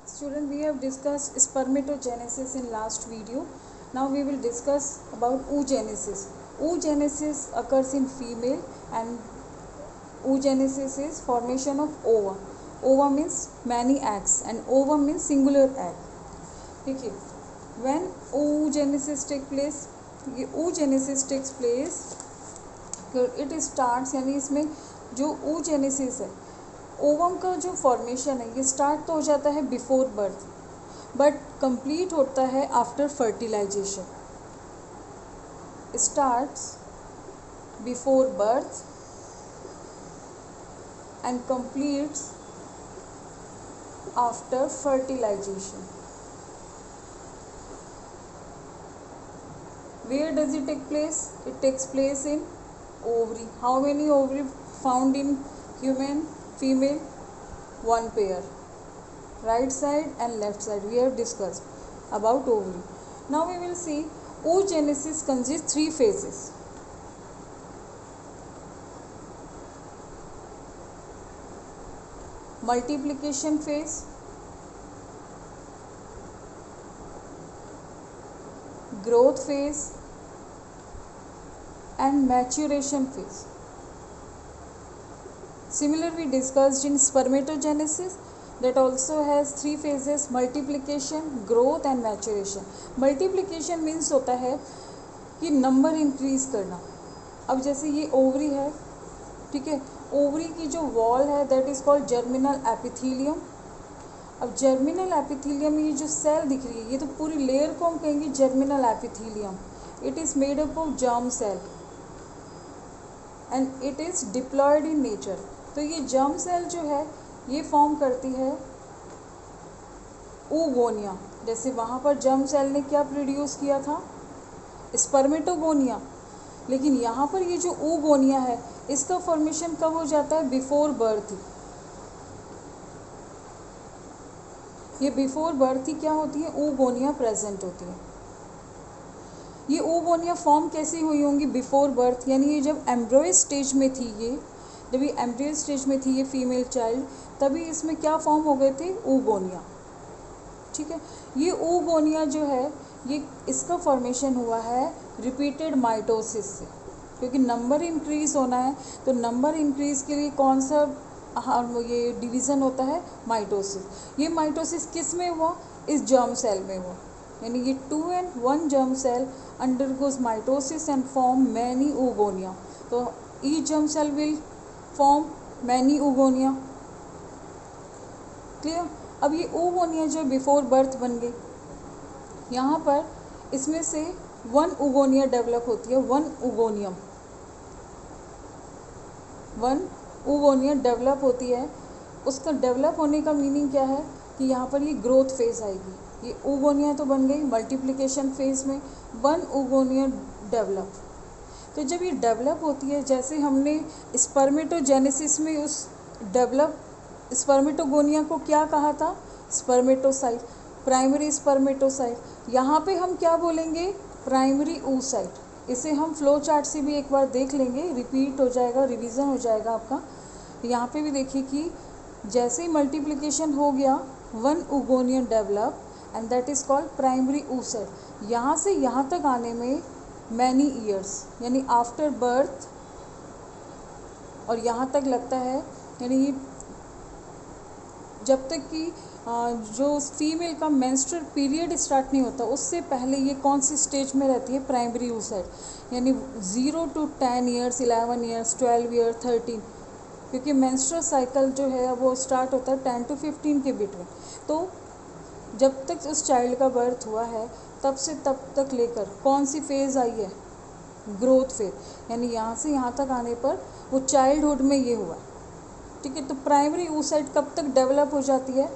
Student, we have discussed spermatogenesis in last video. Now we will discuss about oogenesis. Oogenesis occurs in female and oogenesis is formation of ova. Ova means many eggs and ova means singular egg. Okay. When oogenesis takes place, oogenesis takes place, it starts यानी इसमें जो oogenesis है, ovum का जो formation है ये start तो हो जाता है बिफोर बर्थ बट कंप्लीट होता है after fertilization. Starts before birth and completes after fertilization. Where does it take place? It takes place in ovary. How many ovary found in human? Female, one pair, right side and left side. We have discussed about ovary. Now we will see oogenesis consists three phases. Multiplication phase, growth phase and maturation phase. Similar we discussed in spermatogenesis that also has three phases: multiplication, growth and maturation. Multiplication means होता है कि number increase करना. अब जैसे ये ovary है, ठीक है, ओवरी की जो वॉल है that is called germinal epithelium. अब जर्मिनल एपिथेलियम में ये जो सेल दिख रही है ये तो पूरी लेयर को हम कहेंगे germinal epithelium. It is made up of germ cell and it is diploid in nature. तो ये जर्म सेल जो है ये फॉर्म करती है oogonia. जैसे वहाँ पर जर्म सेल ने क्या प्रोड्यूस किया था? स्पर्मेटोगोनिया. लेकिन यहाँ पर ये जो oogonia है इसका फॉर्मेशन कब हो जाता है? Before birth. ये बिफोर बर्थ ही क्या होती है? oogonia प्रेजेंट होती है. ये oogonia फॉर्म कैसी हुई होंगी बिफोर बर्थ? यानी ये जब एम्ब्रॉय स्टेज में थी, जब ये एम्ब्रियो स्टेज में थी ये फीमेल चाइल्ड, तभी इसमें क्या फॉर्म हो गए थे? oogonia. ठीक है. ये oogonia जो है ये इसका फॉर्मेशन हुआ है रिपीटेड माइटोसिस से, क्योंकि नंबर इंक्रीज होना है. तो नंबर इंक्रीज के लिए कौन सा ये डिवीज़न होता है? माइटोसिस. ये माइटोसिस किस में हुआ? इस जर्म सेल में हुआ. यानी ये 2 and 1 germ cell undergoes mitosis and form many oogonia. तो each germ cell will form many oogonia. Clear. अब ये oogonia जो बिफोर बर्थ बन गई, यहाँ पर इसमें से 1 oogonia डेवलप होती है. 1 ओगोनियम, 1 oogonia डेवलप होती है. उसका डेवलप होने का मीनिंग क्या है? कि यहाँ पर ये ग्रोथ फेज आएगी. ये oogonia तो बन गई. मल्टीप्लिकेशन फेज में 1 oogonia डेवलप. तो जब ये डेवलप होती है, जैसे हमने स्पर्मेटोजेनेसिस में उस डेवलप स्पर्मेटोगोनिया को क्या कहा था? Spermatocyte, primary spermatocyte. यहाँ पे हम क्या बोलेंगे? Primary oocyte. इसे हम फ्लो चार्ट से भी एक बार देख लेंगे, रिपीट हो जाएगा, रिवीजन हो जाएगा आपका. यहाँ पे भी देखिए कि जैसे ही मल्टीप्लिकेशन हो गया 1 oogonia develop and that is called primary oocyte. यहाँ से यहाँ तक आने में मैनी ईयर्स, यानी आफ्टर बर्थ और यहाँ तक लगता है. यानी ये जब तक कि जो फीमेल का मेंस्ट्रुअल पीरियड स्टार्ट नहीं होता उससे पहले ये कौन सी स्टेज में रहती है? Primary oocyte. यानी 0 to 10 years, 11 years, 12 years, 13, क्योंकि मेंस्ट्रुअल साइकिल जो है वो स्टार्ट होता है 10 to 15 के बिटवीन. तो जब तक उस चाइल्ड का बर्थ हुआ है तब से तब तक लेकर कौन सी फेज़ आई है? Growth phase. यानी यहाँ से यहाँ तक आने पर वो चाइल्डहुड में ये हुआ. ठीक है. तो प्राइमरी oocyte कब तक डेवलप हो जाती है?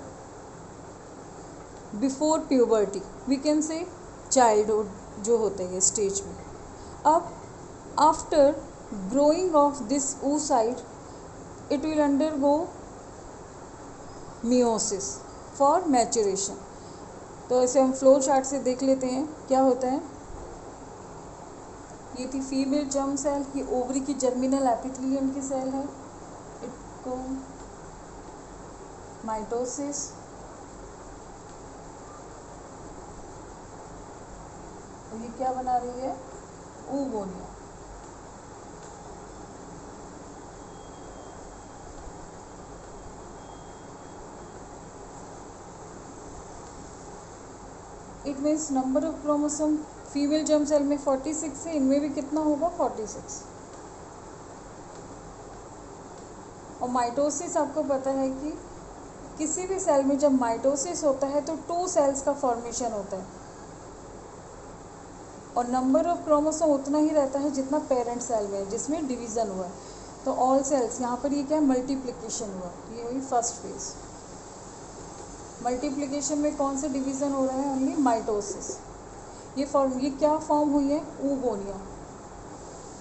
Before puberty. We can say childhood जो होते हैं स्टेज में. अब after growing of this oocyte it will undergo meiosis for maturation. तो ऐसे हम फ्लो चार्ट से देख लेते हैं क्या होता है. ये थी फीमेल जर्म सेल, ये ओवरी की जर्मिनल एपिथेलियम की सेल है. इट को माइटोसिस, क्या बना रही है, oogonia। It means number of chromosome female germ cell में 46 है, इनमें भी कितना होगा, 46। और माइटोसिस आपको पता है कि किसी भी सेल में जब माइटोसिस होता है तो 2 सेल्स का फॉर्मेशन होता है, और नंबर ऑफ क्रोमोसोम उतना ही रहता है जितना पेरेंट सेल में है जिसमें डिवीज़न हुआ है। तो ऑल सेल्स, यहाँ पर ये क्या है, मल्टीप्लिकेशन हुआ, ये हुई फर्स्ट फेज। मल्टीप्लिकेशन में कौन सा डिवीज़न हो रहा है, ओनली माइटोसिस। ये क्या फॉर्म हुई है, oogonia।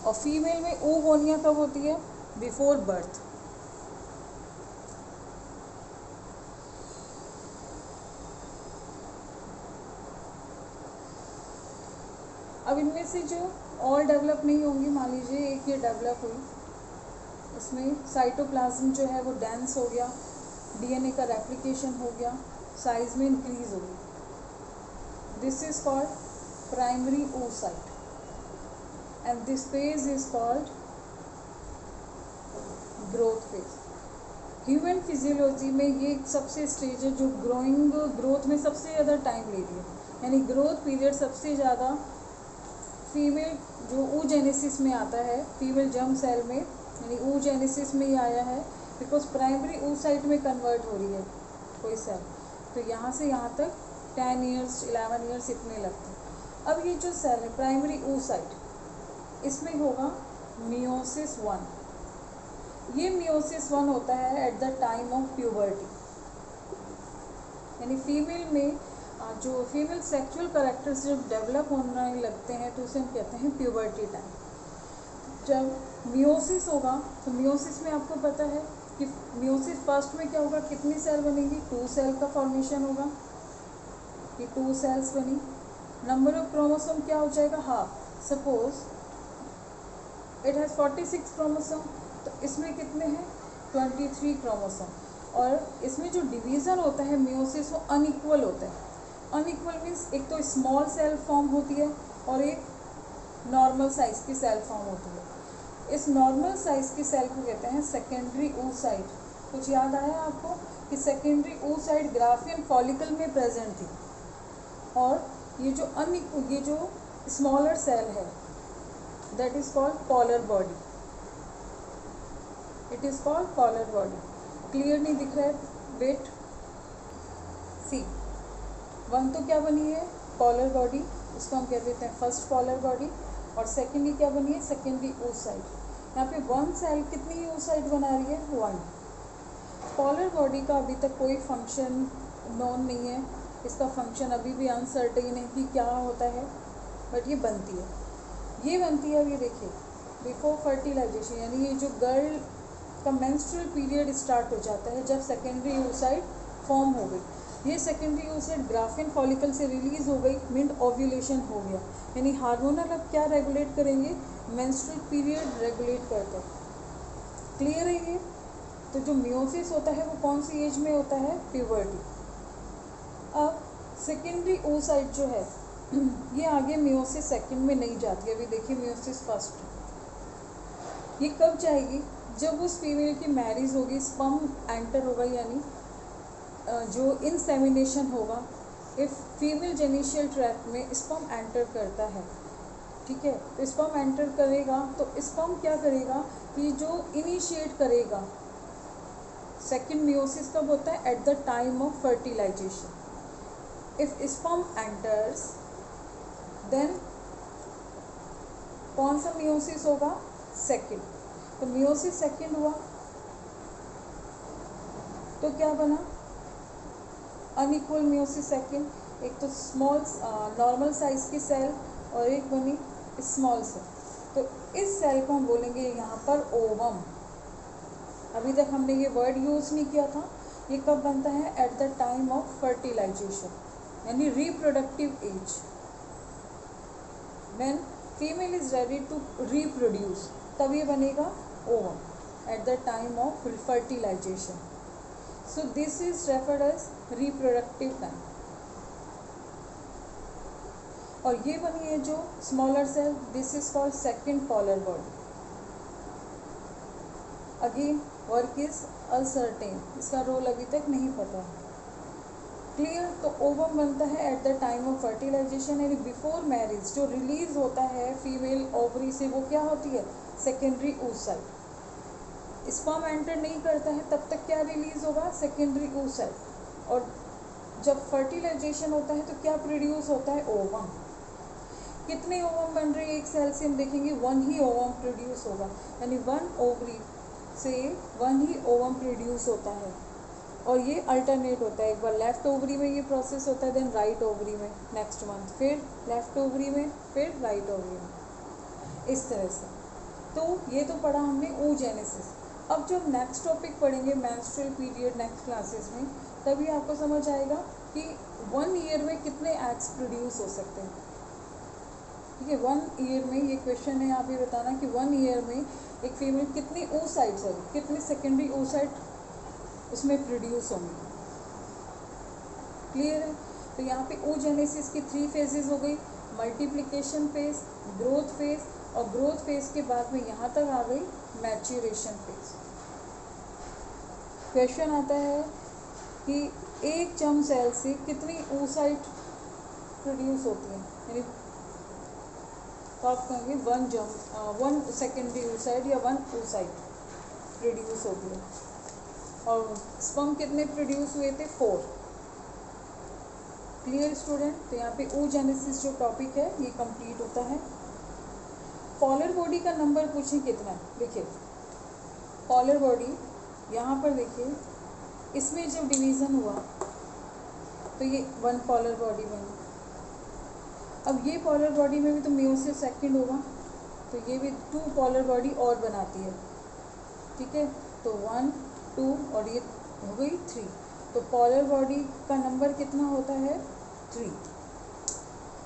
और फीमेल में oogonia कब होती है, बिफोर बर्थ। अब इनमें से जो और डेवलप नहीं होंगी, मान लीजिए एक ये डेवलप हुई, इसमें साइटोप्लाज्म जो है वो डेंस हो गया, डीएनए का रेप्लिकेशन हो गया, साइज में इंक्रीज हो गई। This is called primary oocyte and this phase is called growth phase. Human physiology में ये सबसे स्टेज है जो ग्रोथ में सबसे ज़्यादा टाइम ले रही है, यानी ग्रोथ पीरियड सबसे ज़्यादा फीमेल जो oogenesis में आता है, फीमेल जर्म सेल में, यानी oogenesis में ही आया है, बिकॉज प्राइमरी oocyte में कन्वर्ट हो रही है कोई सेल, तो यहाँ से यहाँ तक 10 ईयर्स 11 ईयर्स इतने लगते हैं। अब ये जो सेल है प्राइमरी oocyte, इसमें होगा मियोसिस 1। ये मियोसिस 1 होता है at the time of puberty, यानी फीमेल में जो फीमेल सेक्सुअल कैरेक्टर्स जब डेवलप होने लगते हैं तो उसे हम कहते हैं प्यूबर्टी टाइम। जब मियोसिस होगा तो मियोसिस में आपको पता है कि मियोसिस फर्स्ट में क्या होगा, कितनी सेल बनेगी, 2 सेल का फॉर्मेशन होगा, ये 2 सेल्स बनी। नंबर ऑफ क्रोमोसोम क्या हो जाएगा, half. Suppose it has 46 chromosome, तो इसमें कितने हैं, 23 क्रोमोसोम। और इसमें जो डिवीज़न होता है मियोसिस वो अनइक्वल होता है। अनइक्वल मीन्स एक तो स्मॉल सेल फॉर्म होती है और एक नॉर्मल साइज़ की सेल फॉर्म होती है। इस नॉर्मल साइज़ की सेल को कहते हैं सेकेंडरी oocyte। कुछ याद आया आपको कि सेकेंडरी oocyte ग्राफियन फॉलिकल में प्रेजेंट थी, और ये जो स्मॉलर सेल है that is called polar body, it is called polar body. Clear नहीं दिख रहा है, वेट सी 1 तो क्या बनी है, कॉलर बॉडी, उसको हम कह देते हैं फर्स्ट कॉलर बॉडी। और सेकेंडली क्या बनी है, सेकेंडरी oocyte। यहाँ पे 1 सेल कितनी oocyte बना रही है, 1। कॉलर बॉडी का अभी तक कोई फंक्शन नोन नहीं है, इसका फंक्शन अभी भी अनसर्टेन है कि क्या होता है, बट ये बनती है। अब ये देखिए बिफोर फर्टिलाइजेशन, यानी ये जो गर्ल का मेंस्ट्रुअल पीरियड स्टार्ट हो जाता है जब सेकेंडरी oocyte फॉर्म हो गई। ये सेकेंडरी oocyte ग्राफियन फॉलिकल से रिलीज हो गई, मीन ओव्यूलेशन हो गया, यानी हार्मोनल अब क्या रेगुलेट करेंगे, मेंस्ट्रुअल पीरियड रेगुलेट करते हैं। क्लियर है ये। तो जो मियोसिस होता है वो कौन सी एज में होता है, प्यूबर्टी। अब सेकेंडरी oocyte जो है ये आगे मियोसिस सेकेंड में नहीं जाती। अभी देखिए मियोसिस फर्स्ट, ये कब जाएगी, जब उस फीमेल की मैरिज होगी, स्पर्म एंटर होगा, यानी जो इंसेमिनेशन होगा, इफ फीमेल जेनिशियल ट्रैक्ट में स्पर्म एंटर करता है, ठीक है, तो स्पर्म एंटर करेगा तो स्पर्म क्या करेगा कि जो इनिशिएट करेगा, सेकेंड मियोसिस कब होता है, at the time of fertilization. If sperm enters then कौन सा मियोसिस होगा, सेकेंड। तो मियोसिस सेकेंड हुआ तो क्या बना, अनइक्वल मियोसिस सेकेंड। एक तो स्मॉल नॉर्मल साइज की सेल और एक बनी स्मॉल सेल, तो इस सेल को हम बोलेंगे यहाँ पर ओवम। अभी तक हमने ये वर्ड यूज़ नहीं किया था। ये कब बनता है, at the time of fertilisation, यानी reproductive age, when female is ready to reproduce, तब ये बनेगा ovum, at the time of fertilisation. So this is referred as reproductive time. और ये बनी है जो smaller cell, this is called second polar body. Again work is uncertain, इसका role अभी तक नहीं पता है। क्लियर। तो ओवम बनता है at the time of fertilisation यानी बिफोर मैरिज। जो रिलीज होता है फीमेल ओवरी से वो क्या होती है, सेकेंडरी oocyte। स्पर्म एंटर नहीं करता है तब तक क्या रिलीज होगा, सेकेंडरी oocyte। और जब फर्टिलाइजेशन होता है तो क्या प्रोड्यूस होता है, ओवम। कितने ओवम बन रहे हैं एक सेल से, हम देखेंगे वन ही ओवम प्रोड्यूस होगा, यानी वन ओवरी से वन ही ओवम प्रोड्यूस होता है। और ये अल्टरनेट होता है, एक बार लेफ्ट ओवरी में ये प्रोसेस होता है, देन राइट ओवरी में नेक्स्ट मंथ, फिर लेफ्ट ओवरी में, फिर राइट ओवरी में, इस तरह से। तो ये तो पढ़ा हमने oogenesis। अब जब नेक्स्ट टॉपिक पढ़ेंगे मेंस्ट्रुअल पीरियड नेक्स्ट क्लासेस में, तभी आपको समझ आएगा कि 1 ईयर में कितने एग्स प्रोड्यूस हो सकते हैं। ठीक है, 1 ईयर में, ये क्वेश्चन है, आप ये बताना कि 1 ईयर में एक फीमेल कितनी oocytes होगी, कितने सेकेंडरी oocyte उसमें प्रोड्यूस होंगे। क्लियर है। तो यहाँ पे oogenesis की 3 फेजेस हो गई, मल्टीप्लिकेशन फेज, ग्रोथ फेज, और ग्रोथ फेज के बाद में यहाँ तक आ गई मैच्यूरेशन फेज। क्वेश्चन आता है कि एक जर्म सेल से कितनी oocyte प्रोड्यूस होती है, यानी तो आप कहेंगे 1 सेकेंडरी oocyte या 1 oocyte प्रोड्यूस होती है। और स्पर्म कितने प्रोड्यूस हुए थे, 4। Clear student. तो यहाँ पे oogenesis जो टॉपिक है ये कंप्लीट होता है। पोलर बॉडी का नंबर पूछें कितना है, देखिए पोलर बॉडी यहाँ पर देखिए, इसमें जब डिवीज़न हुआ तो ये 1 पोलर बॉडी बनी। अब ये पोलर बॉडी में भी तो मेयोसिस सेकंड होगा, तो ये भी 2 पोलर बॉडी और बनाती है। ठीक है, तो 1 2 और ये हो गई 3। तो पोलर बॉडी का नंबर कितना होता है, 3।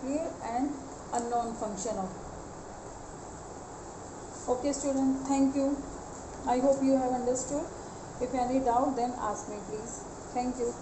Clear and unknown function of. Okay student, thank you. I hope you have understood. If any doubt then ask me please. Thank you.